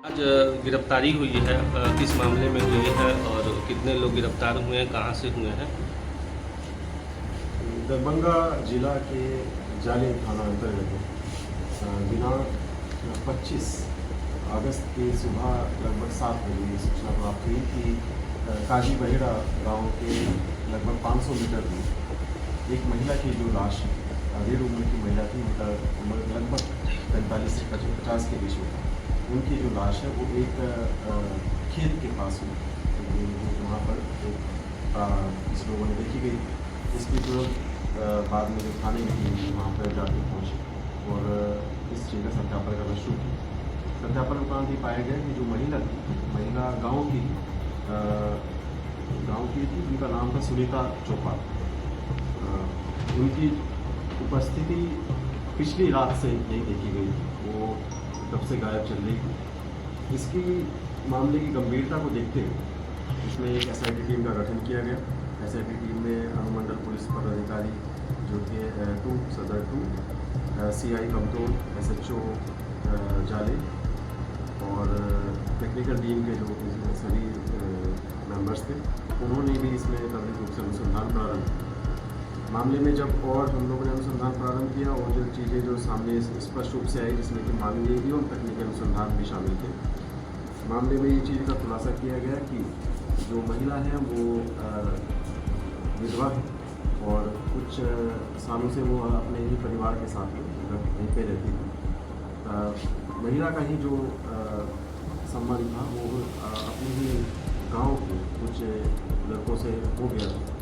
आज गिरफ्तारी हुई है, किस मामले में हुई है और कितने लोग गिरफ्तार हुए हैं, कहाँ से हुए हैं? दरभंगा जिला के जाले थाना अंतर्गत दिनांक 25 अगस्त की सुबह लगभग 7 बजे ये सूचना प्राप्त हुई कि काजी बहेड़ा गांव के लगभग 500 मीटर दूर एक महिला की जो लाश रेड उम्र की महिला थी, उनका उम्र लगभग 45 से 50 के बीच में था। उनकी जो लाश है वो एक खेत के पास हुई, वहाँ पर इस लोगों ने देखी गई। इसकी तुरंत बाद में जो थाने में थी वहाँ पर जाकर पहुँचे और इस चीज़ का सत्यापन करना शुरू किया। सत्यापन उपरांत ये पाया गया कि जो महिला थी, महिला गांव की थी, उनका नाम था सुनीता चौपाल। उनकी उपस्थिति पिछली रात से नहीं देखी गई, वो तब से गायब चल रही थी। इसकी मामले की गंभीरता को देखते हुए इसमें एक एसआईटी टीम का गठन किया गया। एसआईटी टीम में अनुमंडल पुलिस पदाधिकारी जो थे 2 सदर 2 सीआई कमतौल, एसएचओ जाले और टेक्निकल टीम के जो सभी मेंबर्स थे, उन्होंने भी इसमें तकनीक रूप से अनुसंधान प्रारंभ किया। मामले में जब और हम लोगों ने अनुसंधान प्रारंभ किया और जो चीज़ें जो सामने स्पष्ट रूप से आई, जिसमें कि मानवीय एवं तकनीकी अनुसंधान भी शामिल थे, मामले में ये चीज़ का खुलासा किया गया कि जो महिला है वो विधवा है और कुछ सालों से वो अपने ही परिवार के साथ वहीं पे रहती थी। महिला का ही जो संबंध था वो अपने ही गांव के कुछ लड़कों से हो गया था।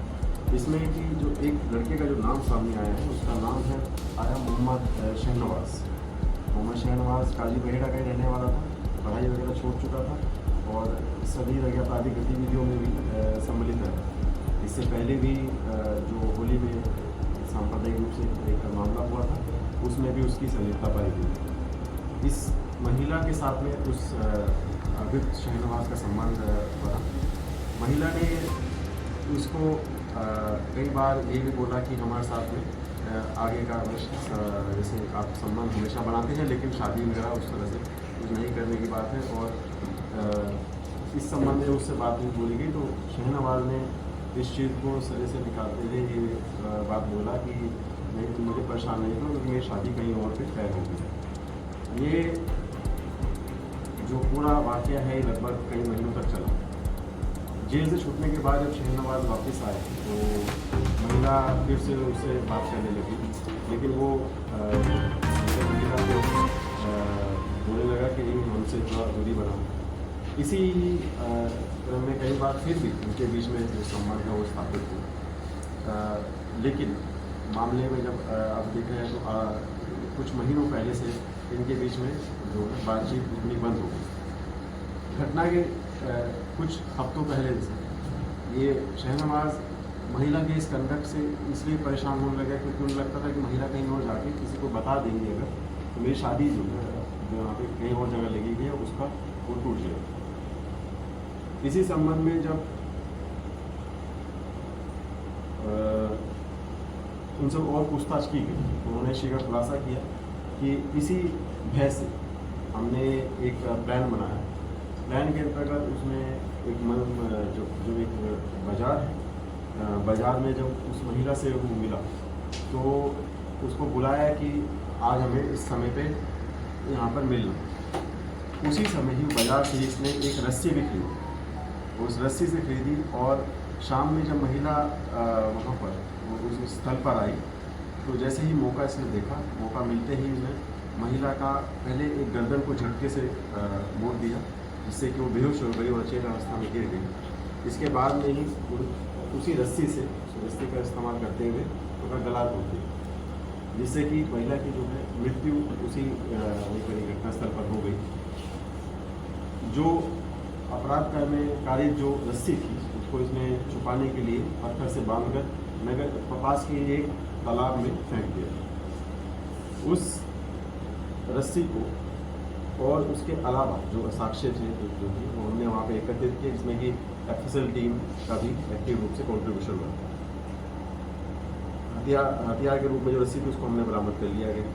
इसमें कि जो एक लड़के का जो नाम सामने आया है, उसका नाम है मोहम्मद शहनवाज। मोहम्मद शहनवाज काजी बहेड़ा का ही रहने वाला था, पढ़ाई वगैरह छोड़ चुका था और सभी जगह आपराधिक गतिविधियों में भी सम्मिलित है। इससे पहले भी जो होली में सांप्रदायिक रूप से एक मामला हुआ था, उसमें भी उसकी संलिप्तता पाई गई। इस महिला के साथ में उस अभियुक्त शहनवाज का संबंध बना। महिला ने उसको कई बार ये भी बोला कि हमारे साथ में आगे का जैसे आप संबंध हमेशा बनाते हैं, लेकिन शादी वगैरह उस तरह से कुछ नहीं करने की बात है। और इस संबंध में उससे बात नहीं बोली गई, तो शहनवाज ने इस चीज़ को सरे से निकालते हुए ये बात बोला कि नहीं, तुम मुझे परेशान नहीं करो क्योंकि मेरी शादी कहीं और पे तय हो गई है। ये जो पूरा वाक़या है लगभग कई महीनों तक चला। जेल से छूटने के बाद जब शहनवाज वापस आए तो महिला फिर से उससे बात करने लगी, लेकिन वो महिला को बोलने लगा कि नहीं, हमसे थोड़ा दूरी बनाओ। इसी क्रम में कई बार फिर भी उनके बीच में जो संबंध है वो स्थापित हुआ। लेकिन मामले में जब आप देख रहे हैं तो कुछ महीनों पहले से इनके बीच में जो बातचीत उतनी बंद हो गई। घटना के कुछ हफ्तों पहले से ये शहनवाज महिला के इस कंडक्ट से इसलिए परेशान होने लगा क्योंकि उन्हें लगता था कि महिला कहीं और जाके किसी को बता देंगे अगर, तो मेरी शादी जो है जो यहाँ पे कहीं और जगह लगी गई है उसका वो टूट जाएगा। इसी संबंध में जब उनसे और पूछताछ की गई तो उन्होंने इसी का खुलासा किया कि इसी भय से हमने एक प्लान बनाया। प्लान के अंतर्गत उसमें एक जो एक बाज़ार है, बाज़ार में जब उस महिला से वो मिला तो उसको बुलाया कि आज हमें इस समय पे यहाँ पर मिलना। उसी समय ही बाज़ार से इसने एक रस्सी भी खरीदी, उस रस्सी से खरीदी और शाम में जब महिला वहाँ पर उस स्थल पर आई तो जैसे ही मौका इसने देखा, मौका मिलते ही उसने महिला का पहले एक गर्दन को झटके से मोड़ दिया, जिससे कि वो बेहोश हो गई और अचेत अवस्था में गिर गई। इसके बाद में ही उसी रस्सी का इस्तेमाल करते हुए उसका गला तोड़ दिया, जिससे कि महिला की जो है मृत्यु उसी घटनास्थल पर हो गई। जो अपराध में कारित जो रस्सी थी उसको इसने छुपाने के लिए पत्थर से बांधकर नगर पास के एक तालाब में फेंक दिया। उस रस्सी को और उसके अलावा जो साक्ष्य थे जो थी वो हमने वहाँ पे एकत्रित किए, जिसमें कि एफएसएल टीम का भी एक्टिव रूप से कॉन्ट्रीब्यूशन हुआ। हथियार के रूप में जो रस्सी थी उसको हमने बरामद कर लिया गया।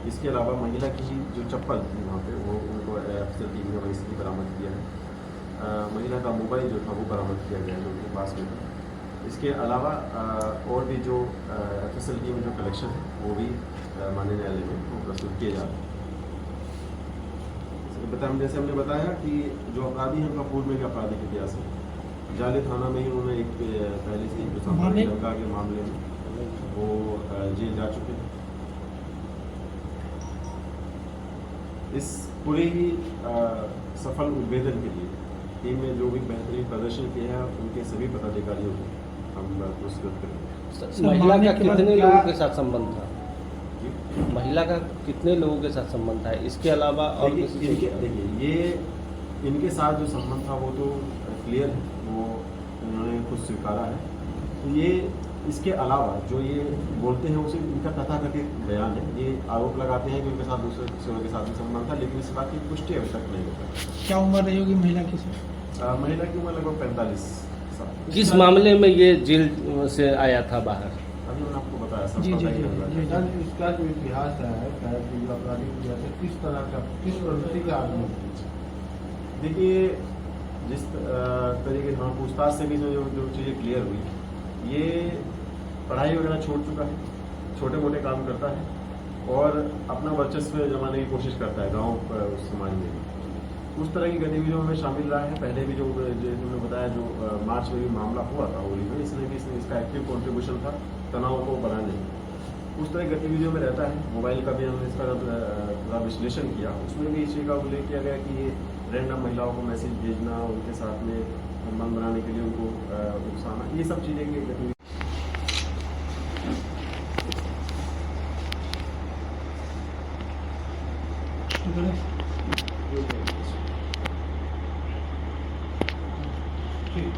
इसके अलावा महिला की जो चप्पल थी वहाँ पे वो उनको टीम ने वहीं से ही बरामद किया है। महिला का मोबाइल जो था वो बरामद किया गया जो उनके पास में था। इसके अलावा और भी जो FSL टीम जो कलेक्शन है वो भी माननीय न्यायालय में वो प्रस्तुत किए जा रहे हैं। जैसे हमने बताया कि जो अपराधी हैं उनका पूर्व में भी आपराधिक इतिहास है। जाले थाना में ही उन्होंने एक पहले से जो सामाजिक दंगा के मामले में वो जेल जा चुके हैं। इस पूरे ही सफल उद्भेदन के लिए टीम में जो भी बेहतरीन प्रदर्शन किया है उनके सभी पदाधिकारियों को हम पुरस्कृत करेंगे। महिला का कितने लोगों के साथ संबंध था? महिला का कितने लोगों के साथ संबंध था? इसके अलावा और देखिए ये इनके साथ जो संबंध था वो तो क्लियर है, वो उन्होंने खुद स्वीकारा है। तो ये इसके अलावा जो ये बोलते हैं उसे इनका तथाकथित बयान है। ये आरोप लगाते हैं कि उनके साथ दूसरे किशोरों के साथ भी संबंध था, लेकिन इस बात की पुष्टि अभी तक नहीं होता। क्या उम्र रही होगी महिला की? महिला की उम्र लगभग 45 साल। किस मामले में ये जेल से आया था बाहर? अभी मैंने आपको बताया सब जी, पता ही जी, होगा। जी, सर, इसका जो इतिहास है कि जो अपराधी इतिहास है किस तरह का, किस प्रवृत्ति का आदमी है? देखिए जिस तरीके हाँ पूछताछ से भी जो जो चीज़ें क्लियर हुई, ये पढ़ाई वगैरह छोड़ चुका है, छोटे मोटे काम करता है और अपना वर्चस्व जमाने की कोशिश करता है गांव उस समाज में। उस तरह की गतिविधियों में शामिल रहा है। पहले भी जो हमने बताया जो मार्च में भी मामला हुआ था होली में, इसमें भी इसका एक्टिव कॉन्ट्रीब्यूशन था तनाव को बढ़ाने में। उस तरह की गतिविधियों में रहता है। मोबाइल का भी हमने इसका पूरा विश्लेषण किया, उसमें भी इस चीज़ का उल्लेख किया गया कि ये रैंडम महिलाओं को मैसेज भेजना, उनके साथ में संबंध बनाने के लिए उनको उकसाना, ये सब चीज़ें की गतिविधि। ठीक।